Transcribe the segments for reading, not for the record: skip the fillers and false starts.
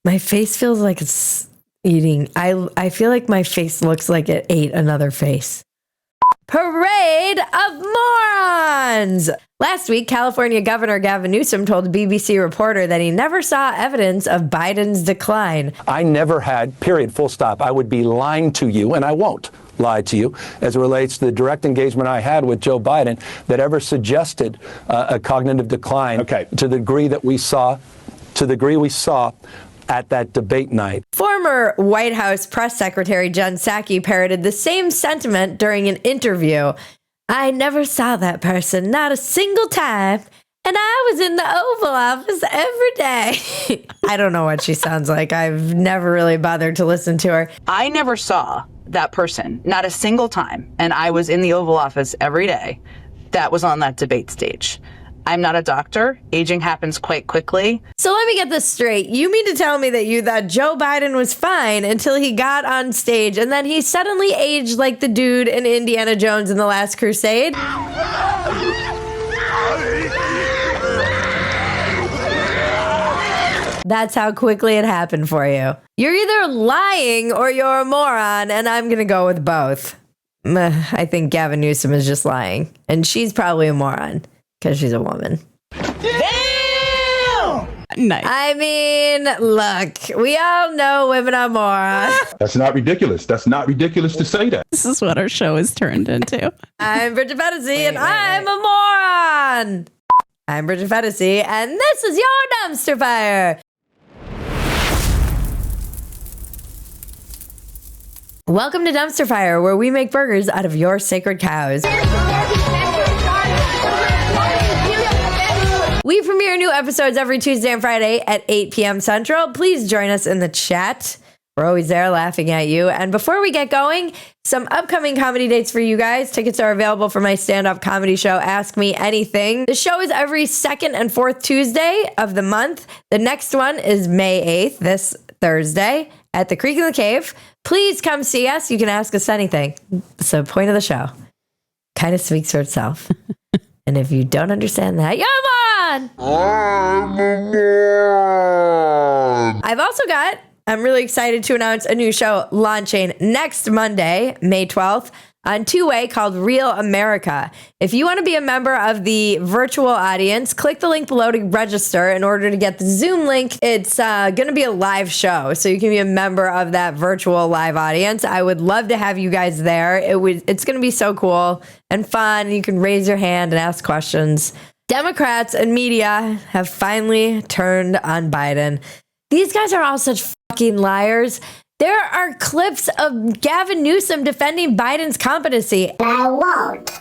My face feels like it's eating. I feel like my face looks like it ate another face. Parade of Morons! Last week, California Governor Gavin Newsom told a BBC reporter that he never saw evidence of Biden's decline. I never had, period, full stop. I would be lying to you, and I won't lie to you, as it relates to the direct engagement I had with Joe Biden that ever suggested a cognitive decline to the degree that we saw, at that debate night. Former White House press secretary Jen Psaki parroted the same sentiment during an interview. I never saw that person, not a single time, and I was in the Oval Office every day. I don't know what she sounds like. I've never really bothered to listen to her. I never saw that person, not a single time, and I was in the Oval Office every day that was on that debate stage. I'm not a doctor. Aging happens quite quickly. So let me get this straight. You mean to tell me that you thought Joe Biden was fine until he got on stage and then he suddenly aged like the dude in Indiana Jones in The Last Crusade? That's how quickly it happened for you. You're either lying or you're a moron, and I'm going to go with both. I think Gavin Newsom is just lying, and she's probably a moron. Because she's a woman. Damn! Nice. I mean, look, we all know women are morons. That's not ridiculous. That's not ridiculous to say that. This is what our show has turned into. I'm Bridget Phetasy, and I'm a moron. I'm Bridget Phetasy, and this is your dumpster fire. Welcome to Dumpster Fire, where we make burgers out of your sacred cows. We premiere new episodes every Tuesday and Friday at 8 p.m. Central. Please join us in the chat. We're always there laughing at you. And before we get going, some upcoming comedy dates for you guys. Tickets are available for my stand-up comedy show, Ask Me Anything. The show is every second and fourth Tuesday of the month. The next one is May 8th, this Thursday, at the Creek in the Cave. Please come see us. You can ask us anything. It's the point of the show. Kind of speaks for itself. And if you don't understand that, you're a moron! I've also got, I'm really excited to announce a new show launching next Monday, May 12th, on Two-Way called Real America. If you want to be a member of the virtual audience, click the link below to register in order to get the Zoom link. It's going to be a live show, so you can be a member of that virtual live audience. I would love to have you guys there. It's going to be so cool and fun. You can raise your hand and ask questions. Democrats and media have finally turned on Biden. These guys are all such fucking liars. There are clips of Gavin Newsom defending Biden's competency. I won't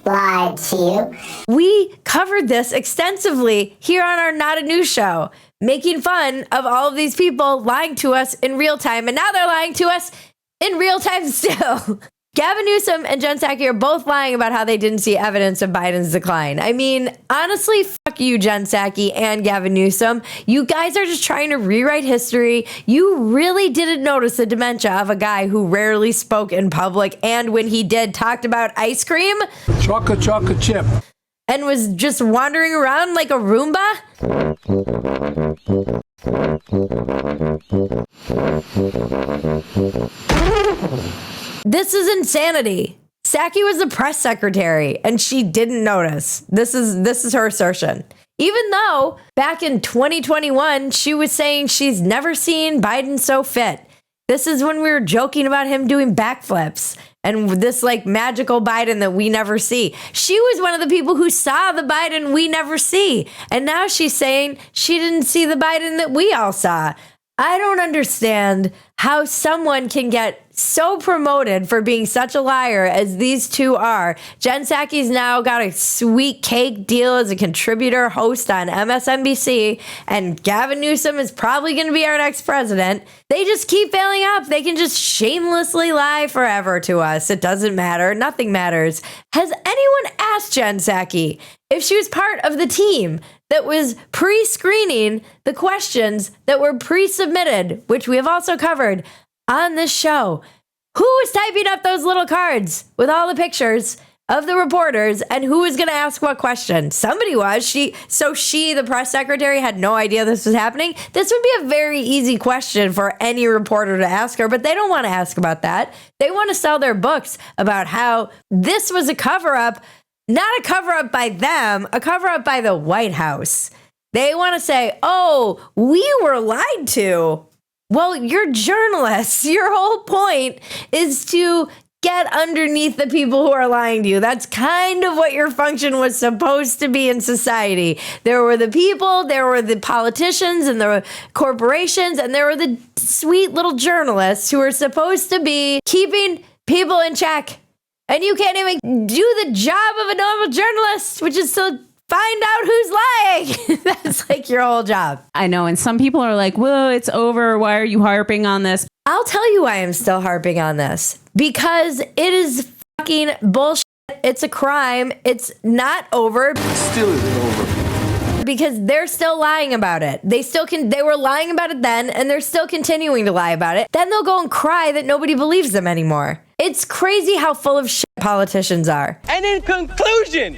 lie to you. We covered this extensively here on our Not a News show, making fun of all of these people lying to us in real time, and now they're lying to us in real time still. Gavin Newsom and Jen Psaki are both lying about how they didn't see evidence of Biden's decline. I mean, honestly, fuck you, Jen Psaki and Gavin Newsom. You guys are just trying to rewrite history. You really didn't notice the dementia of a guy who rarely spoke in public and when he did, talked about ice cream. Chocolate chip. And was just wandering around like a Roomba. This is insanity. Psaki was the press secretary and she didn't notice. This is her assertion. Even though back in 2021, she was saying she's never seen Biden so fit. This is when we were joking about him doing backflips and this like magical Biden that we never see. She was one of the people who saw the Biden we never see. And now she's saying she didn't see the Biden that we all saw. I don't understand how someone can get so promoted for being such a liar as these two are. Jen Psaki's now got a sweet cake deal as a contributor host on MSNBC, and Gavin Newsom is probably going to be our next president. They just keep failing up. They can just shamelessly lie forever to us. It doesn't matter. Nothing matters. Has anyone asked Jen Psaki if she was part of the team that was pre-screening the questions that were pre-submitted, which we have also covered on this show? Who was typing up those little cards with all the pictures of the reporters, and who was going to ask what question? Somebody was. She, the press secretary, had no idea this was happening. This would be a very easy question for any reporter to ask her, but they don't want to ask about that. They want to sell their books about how this was a cover-up, not a cover-up by them, a cover-up by the White House. They want to say, oh, we were lied to. Well, you're journalists. Your whole point is to get underneath the people who are lying to you. That's kind of what your function was supposed to be in society. There were the people, there were the politicians and the corporations, and there were the sweet little journalists who are supposed to be keeping people in check. And you can't even do the job of a normal journalist, which is to find out who's lying. That's like your whole job. I know. And some people are like, whoa, it's over. Why are you harping on this? I'll tell you why I'm still harping on this. Because it is fucking bullshit. It's a crime. It's not over. Still isn't over. Because they're still lying about it. They were lying about it then, and they're still continuing to lie about it. Then they'll go and cry that nobody believes them anymore. It's crazy how full of shit politicians are. And in conclusion,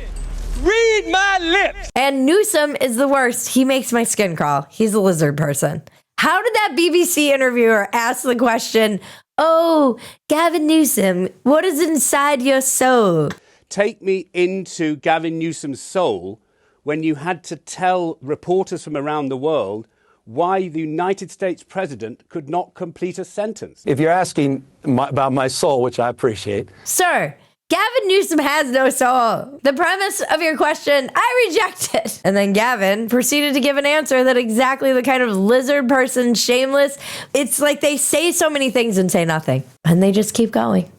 read my lips. And Newsom is the worst. He makes my skin crawl. He's a lizard person. How did that BBC interviewer ask the question, oh, Gavin Newsom, what is inside your soul? Take me into Gavin Newsom's soul when you had to tell reporters from around the world why the United States president could not complete a sentence. If you're asking about my soul, which I appreciate. Sir, Gavin Newsom has no soul. The premise of your question, I reject it. And then Gavin proceeded to give an answer that exactly the kind of lizard person, shameless. It's like they say so many things and say nothing. And they just keep going.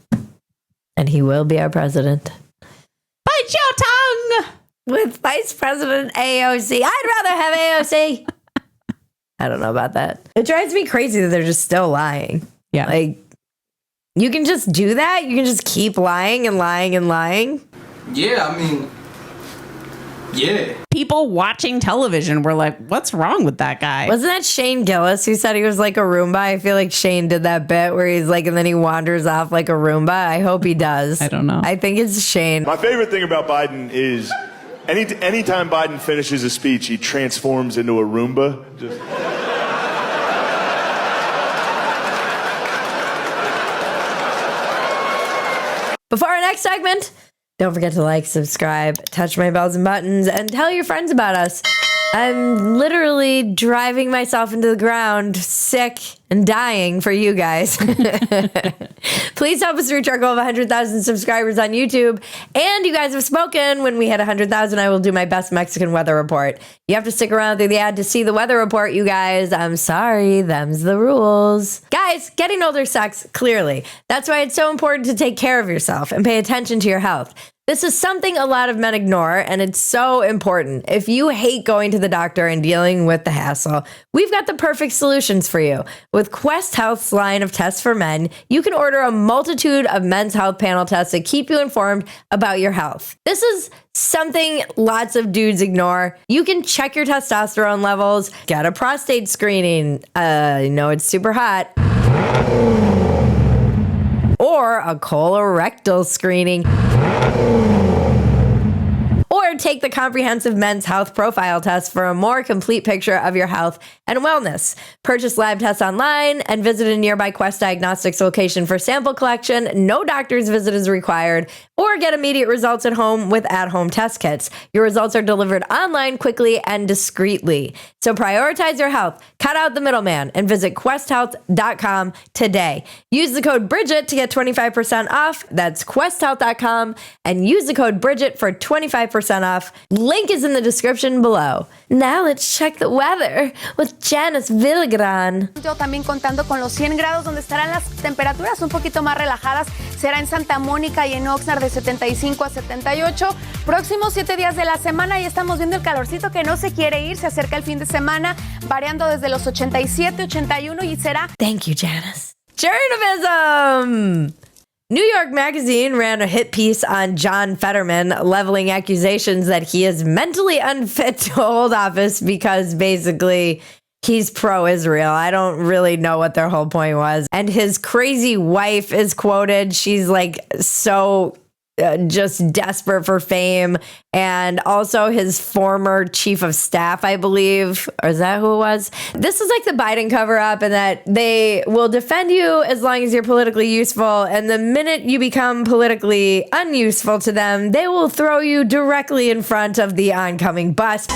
And he will be our president. Bite your tongue! With Vice President AOC. I'd rather have AOC. I don't know about that. It drives me crazy that they're just still lying. Yeah. Like, you can just do that? You can just keep lying and lying and lying? Yeah, I mean, yeah. People watching television were like, what's wrong with that guy? Wasn't that Shane Gillis who said he was like a Roomba? I feel like Shane did that bit where he's like, and then he wanders off like a Roomba. I hope he does. I don't know. I think it's Shane. My favorite thing about Biden is anytime Biden finishes a speech, he transforms into a Roomba. Before our next segment, don't forget to like, subscribe, touch my bells and buttons, and tell your friends about us. I'm literally driving myself into the ground, sick and dying for you guys. Please help us reach our goal of 100,000 subscribers on YouTube. And you guys have spoken. When we hit 100,000, I will do my best Mexican weather report. You have to stick around through the ad to see the weather report, you guys. I'm sorry, them's the rules. Guys, getting older sucks, clearly. That's why it's so important to take care of yourself and pay attention to your health. This is something a lot of men ignore, and it's so important. If you hate going to the doctor and dealing with the hassle, we've got the perfect solutions for you. With Quest Health's line of tests for men, you can order a multitude of men's health panel tests that keep you informed about your health. This is something lots of dudes ignore. You can check your testosterone levels, get a prostate screening. It's super hot. Or a colorectal screening. Or take the comprehensive men's health profile test for a more complete picture of your health and wellness. Purchase lab tests online and visit a nearby Quest Diagnostics location for sample collection. No doctor's visit is required. Or get immediate results at home with at-home test kits. Your results are delivered online quickly and discreetly. So prioritize your health, cut out the middleman, and visit questhealth.com today. Use the code Bridget to get 25% off. That's questhealth.com, and use the code Bridget for 25% off. Link is in the description below. Now let's check the weather with Janice Villagran. También contando con los 100 grados, donde estarán las temperaturas un poquito más relajadas. Será en Santa Mónica y en Oxnard de 75 a 78. Próximos 7 días de la semana y estamos viendo el calorcito que no se quiere ir. Se acerca el fin de semana, variando desde los 87, 81 y será... Thank you, Janice. Journavism! New York Magazine ran a hit piece on John Fetterman, leveling accusations that he is mentally unfit to hold office because basically he's pro-Israel. I don't really know what their whole point was. And his crazy wife is quoted. She's like so just desperate for fame, and also his former chief of staff, I believe, or is that who it was? This is like the Biden cover-up, and that they will defend you as long as you're politically useful, and the minute you become politically unuseful to them, they will throw you directly in front of the oncoming bus.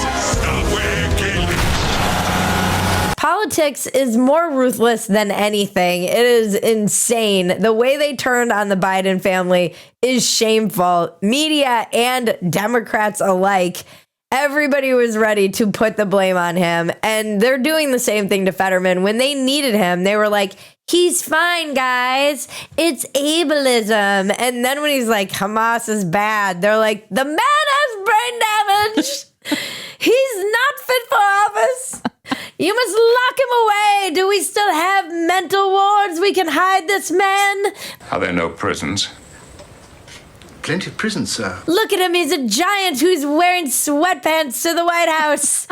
Politics is more ruthless than anything. It is insane. The way they turned on the Biden family is shameful. Media and Democrats alike, everybody was ready to put the blame on him. And they're doing the same thing to Fetterman. When they needed him, they were like, he's fine, guys. It's ableism. And then when he's like, Hamas is bad, they're like, the man has brain damage. He's not fit for office. You must lock him away. Do we still have mental wards we can hide this man? Are there no prisons? Plenty of prisons, sir. Look at him. He's a giant who's wearing sweatpants to the White House.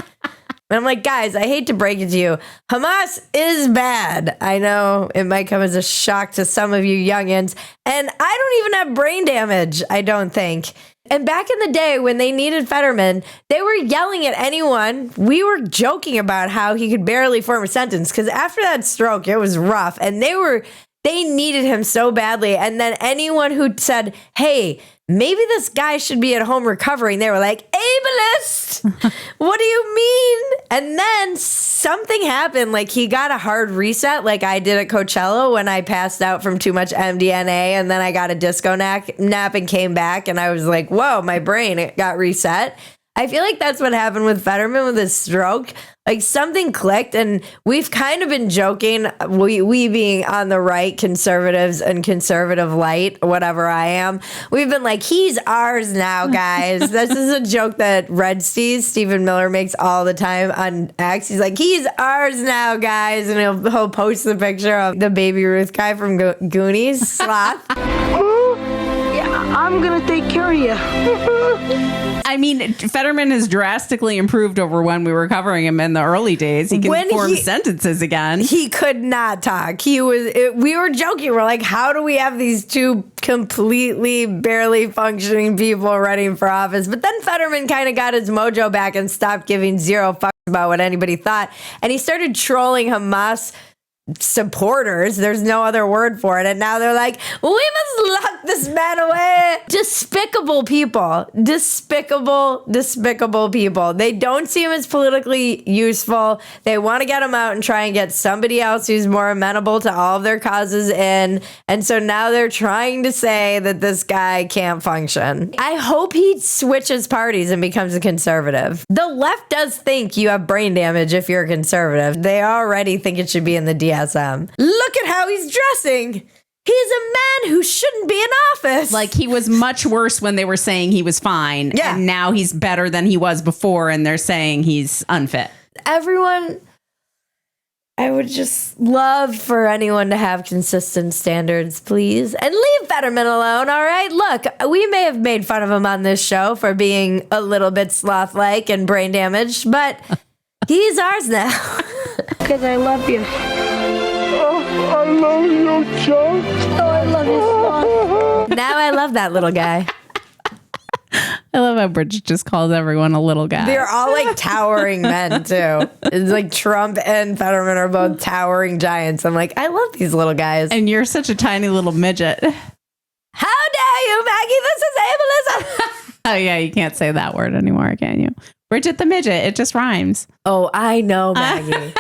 And I'm like, guys, I hate to break it to you. Hamas is bad. I know it might come as a shock to some of you youngins. And I don't even have brain damage, I don't think. And back in the day when they needed Fetterman, they were yelling at anyone. We were joking about how he could barely form a sentence because after that stroke, it was rough. And they needed him so badly. And then anyone who said, hey, maybe this guy should be at home recovering, they were like, ableist. What do you mean? And then something happened. Like he got a hard reset like I did at Coachella when I passed out from too much MDMA. And then I got a disco nap and came back. And I was like, whoa, my brain, it got reset. I feel like that's what happened with Fetterman with his stroke. Like something clicked, and we've kind of been joking, we being on the right, conservatives and conservative light, whatever I am. We've been like, he's ours now, guys. This is a joke that Red Stephen Miller makes all the time on X. He's like, he's ours now, guys. And he'll post the picture of the Baby Ruth guy from Goonies, Sloth. Yeah, I'm going to take care of you. I mean, Fetterman has drastically improved over when we were covering him in the early days. He can form sentences again. He could not talk. We were joking. We're like, how do we have these two completely barely functioning people running for office? But then Fetterman kind of got his mojo back and stopped giving zero fucks about what anybody thought. And he started trolling Hamas supporters. There's no other word for it. And now they're like, we must lock this man away. Despicable people. Despicable people. They don't see him as politically useful. They want to get him out and try and get somebody else who's more amenable to all of their causes in. And so now they're trying to say that this guy can't function. I hope he switches parties and becomes a conservative. The left does think you have brain damage if you're a conservative. They already think it should be in the DSM. Look at how he's dressing. He's a man who shouldn't be in office. Like he was much worse when they were saying he was fine. Yeah. And now he's better than he was before. And they're saying he's unfit. Everyone, I would just love for anyone to have consistent standards, please. And leave Fetterman alone, all right? Look, we may have made fun of him on this show for being a little bit sloth-like and brain damaged, but he's ours now. Because I love you. Oh, I love you, Chuck. Oh, I love you, Sloth. Now I love that little guy. I love how Bridget just calls everyone a little guy. They're all like towering men, too. It's like Trump and Fetterman are both towering giants. I'm like, I love these little guys. And you're such a tiny little midget. How dare you, Maggie? This is ableism. Oh, yeah, you can't say that word anymore, can you? Bridget the midget. It just rhymes. Oh, I know, Maggie.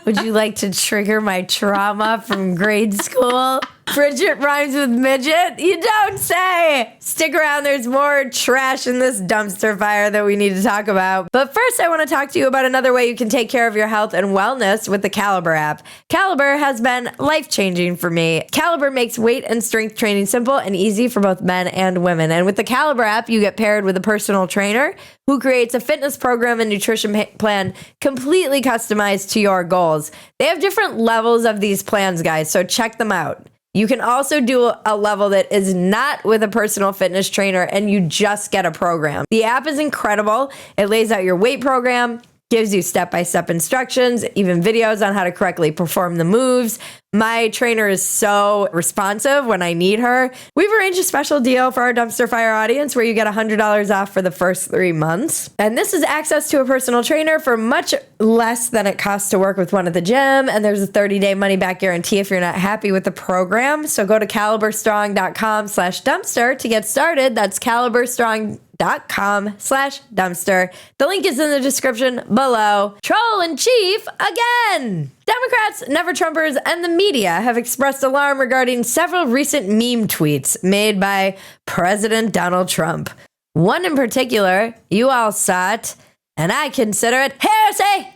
Would you like to trigger my trauma from grade school? Bridget rhymes with midget? You don't say. Stick around. There's more trash in this dumpster fire that we need to talk about. But first, I want to talk to you about another way you can take care of your health and wellness with the Caliber app. Caliber has been life-changing for me. Caliber makes weight and strength training simple and easy for both men and women. And with the Caliber app, you get paired with a personal trainer who creates a fitness program and nutrition plan completely customized to your goals. They have different levels of these plans, guys, so check them out. You can also do a level that is not with a personal fitness trainer and you just get a program. The app is incredible. It lays out your weight program, gives you step-by-step instructions, even videos on how to correctly perform the moves. My trainer is so responsive when I need her. We've arranged a special deal for our Dumpster Fire audience where you get $100 off for the first 3 months. And this is access to a personal trainer for much less than it costs to work with one at the gym. And there's a 30-day money-back guarantee if you're not happy with the program. So go to caliberstrong.com/dumpster to get started. That's caliberstrong.com/dumpster. The link is in the description below. Troll in chief again. Democrats, Never Trumpers, and the media have expressed alarm regarding several recent meme tweets made by President Donald Trump. One in particular, you all saw it, and I consider it heresy.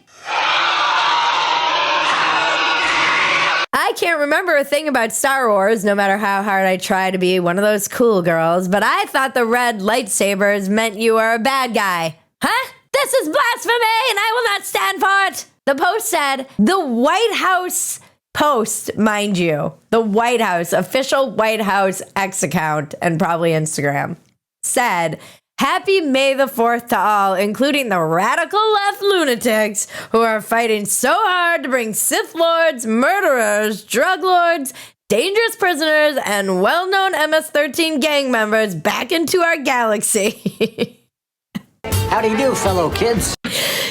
I can't remember a thing about Star Wars, no matter how hard I try to be one of those cool girls, but I thought the red lightsabers meant you were a bad guy. Huh? This is blasphemy, and I will not stand for it. The post said, the White House post, mind you, the White House, official White House X account, and probably Instagram, said, Happy May the 4th to all, including the radical left lunatics who are fighting so hard to bring Sith Lords, murderers, drug lords, dangerous prisoners, and well-known MS-13 gang members back into our galaxy. How do you do, fellow kids?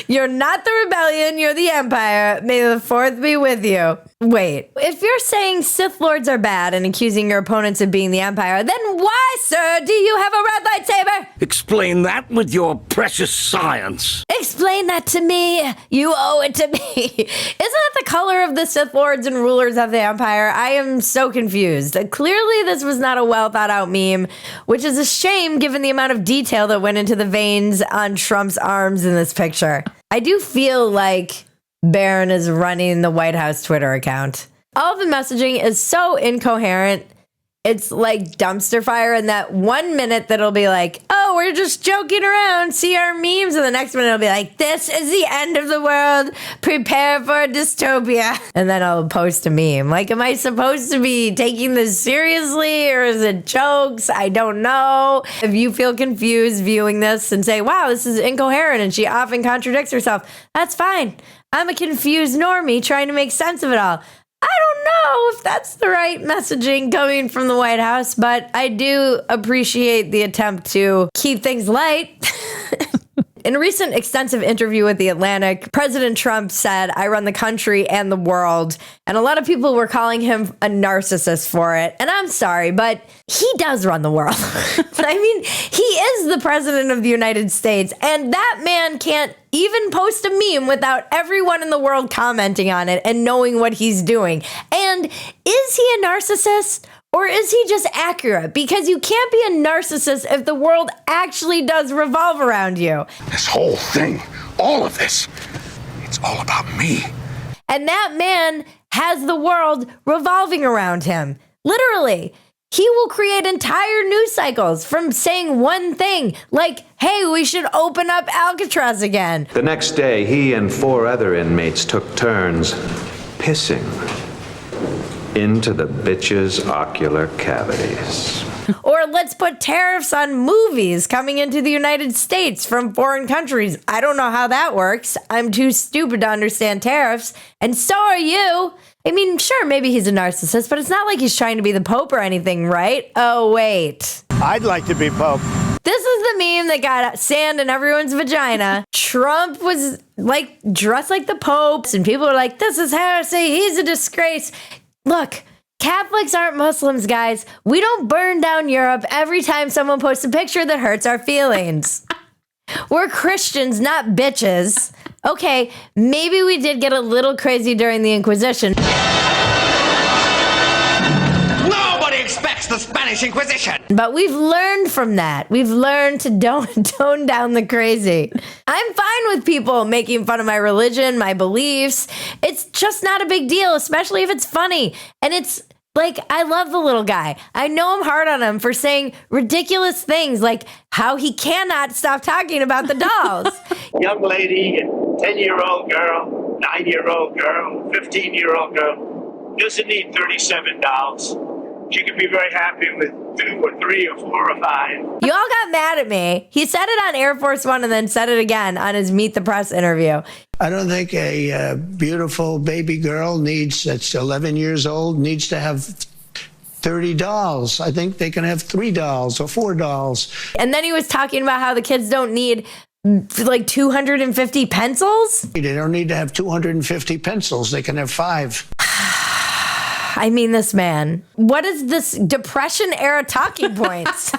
You're not the rebellion, you're the empire. May the 4th be with you. Wait, if you're saying Sith Lords are bad and accusing your opponents of being the empire, then why, sir, do you have a red lightsaber? Explain that with your precious science. Explain that to me. You owe it to me. Isn't that the color of the Sith Lords and rulers of the empire? I am so confused. Clearly, this was not a well thought out meme, which is a shame given the amount of detail that went into the veins on Trump's arms in this picture. I do feel like Barron is running the White House Twitter account. All the messaging is so incoherent. It's like dumpster fire in that 1 minute that'll be like, oh, we're just joking around, see our memes. And the next minute it'll be like, this is the end of the world. Prepare for a dystopia. And then I'll post a meme. Like, am I supposed to be taking this seriously or is it jokes? I don't know. If you feel confused viewing this and say, wow, this is incoherent and she often contradicts herself, that's fine. I'm a confused normie trying to make sense of it all. I don't know if that's the right messaging coming from the White House, but I do appreciate the attempt to keep things light. In a recent extensive interview with The Atlantic, President Trump said, I run the country and the world. And a lot of people were calling him a narcissist for it. And I'm sorry, but he does run the world. I mean, he is the president of the United States. And that man can't even post a meme without everyone in the world commenting on it and knowing what he's doing. And is he a narcissist? Or is he just accurate? Because you can't be a narcissist if the world actually does revolve around you. This whole thing, all of this, it's all about me. And that man has the world revolving around him. Literally. He will create entire news cycles from saying one thing, like, hey, we should open up Alcatraz again. The next day, he and 4 other inmates took turns pissing into the bitch's ocular cavities. Or let's put tariffs on movies coming into the United States from foreign countries. I don't know how that works. I'm too stupid to understand tariffs. And so are you. I mean, sure, maybe he's a narcissist, but it's not like he's trying to be the Pope or anything, right? Oh, wait. I'd like to be Pope. This is the meme that got sand in everyone's vagina. Trump was like dressed like the Pope, and people were like, this is heresy. He's a disgrace. Look, Catholics aren't Muslims, guys. We don't burn down Europe every time someone posts a picture that hurts our feelings. We're Christians, not bitches. Okay, maybe we did get a little crazy during the Inquisition. Nobody expects the Spanish Inquisition. But we've learned from that. We've learned to tone down the crazy. I'm fine with people making fun of my religion, my beliefs. It's just not a big deal, especially if it's funny. And it's like, I love the little guy. I know I'm hard on him for saying ridiculous things like how he cannot stop talking about the dolls. Young lady, 10-year-old girl, 9-year-old girl, 15-year-old girl doesn't need 37 dolls. She could be very happy with 2 or 3 or 4 or 5. You all got mad at me. He said it on Air Force One and then said it again on his Meet the Press interview. I don't think a beautiful baby girl that's 11 years old needs to have 30 dolls. I think they can have 3 dolls or 4 dolls. And then he was talking about how the kids don't need like 250 pencils. They don't need to have 250 pencils. They can have 5. I mean, this man. What is this Depression era talking points?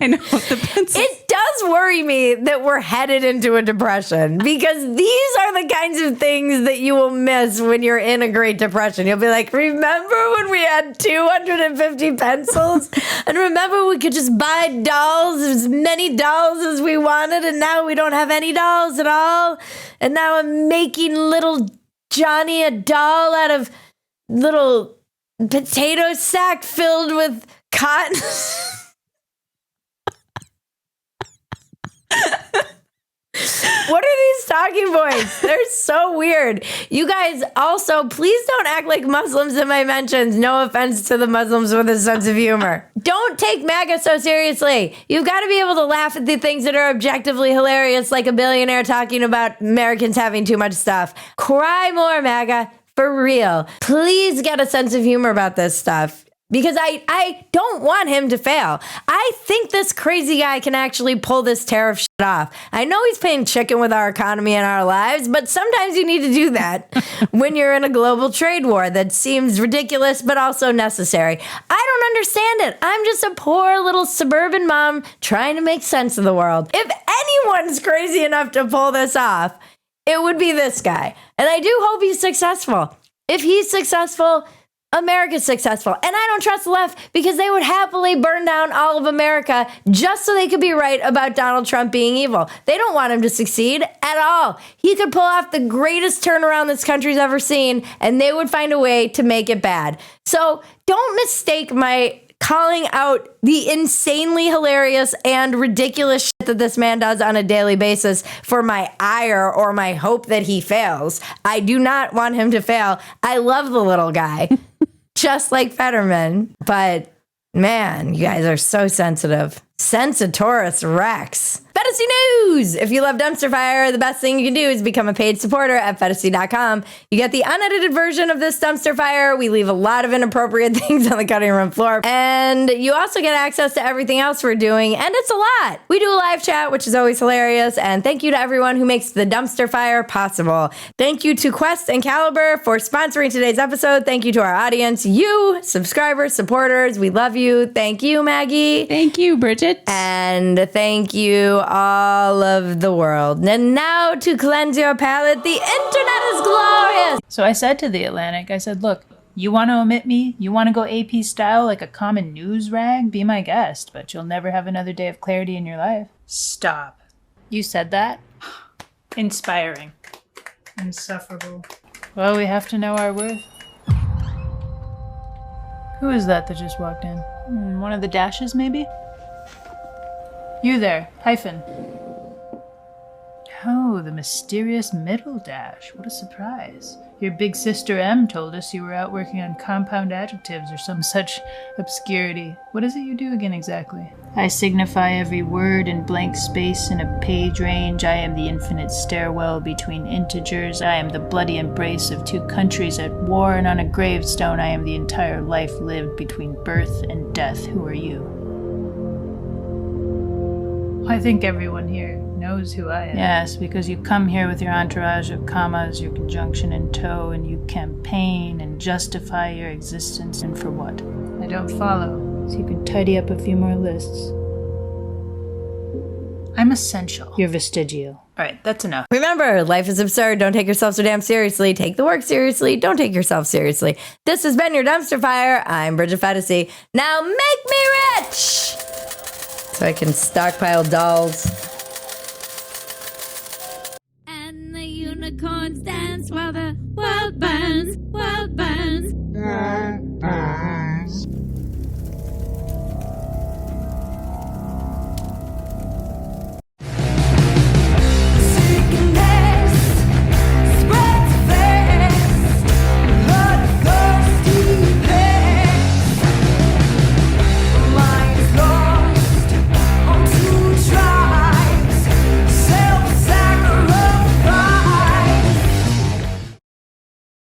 I know. It does worry me that we're headed into a depression because these are the kinds of things that you will miss when you're in a Great Depression. You'll be like, remember when we had 250 pencils? And remember we could just buy dolls, as many dolls as we wanted, and now we don't have any dolls at all. And now I'm making little Johnny a doll out of little potato sack filled with cotton. What are these talking points? They're so weird. You guys also, please don't act like Muslims in my mentions. No offense to the Muslims with a sense of humor. Don't take MAGA so seriously. You've got to be able to laugh at the things that are objectively hilarious, like a billionaire talking about Americans having too much stuff. Cry more, MAGA. For real. Please get a sense of humor about this stuff. Because I don't want him to fail. I think this crazy guy can actually pull this tariff shit off. I know he's playing chicken with our economy and our lives, but sometimes you need to do that when you're in a global trade war that seems ridiculous but also necessary. I don't understand it. I'm just a poor little suburban mom trying to make sense of the world. If anyone's crazy enough to pull this off, it would be this guy. And I do hope he's successful. If he's successful, America's successful. And I don't trust the left because they would happily burn down all of America just so they could be right about Donald Trump being evil. They don't want him to succeed at all. He could pull off the greatest turnaround this country's ever seen, and they would find a way to make it bad. So don't mistake my calling out the insanely hilarious and ridiculous shit that this man does on a daily basis for my ire or my hope that he fails. I do not want him to fail. I love the little guy, just like Fetterman. But man, you guys are so sensitive. Sensitorus Rex. Phetasy News! If you love Dumpster Fire, the best thing you can do is become a paid supporter at Phetasy.com. You get the unedited version of this Dumpster Fire. We leave a lot of inappropriate things on the cutting room floor. And you also get access to everything else we're doing, and it's a lot. We do a live chat, which is always hilarious, and thank you to everyone who makes the Dumpster Fire possible. Thank you to Quest and Caliber for sponsoring today's episode. Thank you to our audience, you, subscribers, supporters. We love you. Thank you, Maggie. Thank you, Bridget. And thank you, all of the world. And now to cleanse your palate, the internet is glorious. So I said to The Atlantic, I said, look, you want to omit me? You want to go AP style like a common news rag? Be my guest, but you'll never have another day of clarity in your life. Stop. You said that? Inspiring. Insufferable. Well, we have to know our worth. Who is that just walked in? One of the dashes, maybe? You there, hyphen. Oh, the mysterious middle dash. What a surprise. Your big sister M told us you were out working on compound adjectives or some such obscurity. What is it you do again exactly? I signify every word in blank space in a page range. I am the infinite stairwell between integers. I am the bloody embrace of 2 countries at war, and on a gravestone I am the entire life lived between birth and death. Who are you? I think everyone here knows who I am. Yes, because you come here with your entourage of commas, your conjunction in tow, and you campaign and justify your existence. And for what? I don't follow. So you can tidy up a few more lists. I'm essential. You're vestigial. All right, that's enough. Remember, life is absurd. Don't take yourself so damn seriously. Take the work seriously. Don't take yourself seriously. This has been your Dumpster Fire. I'm Bridget Phetasy. Now make me rich! So I can stockpile dolls. And the unicorns dance while the world burns, world burns.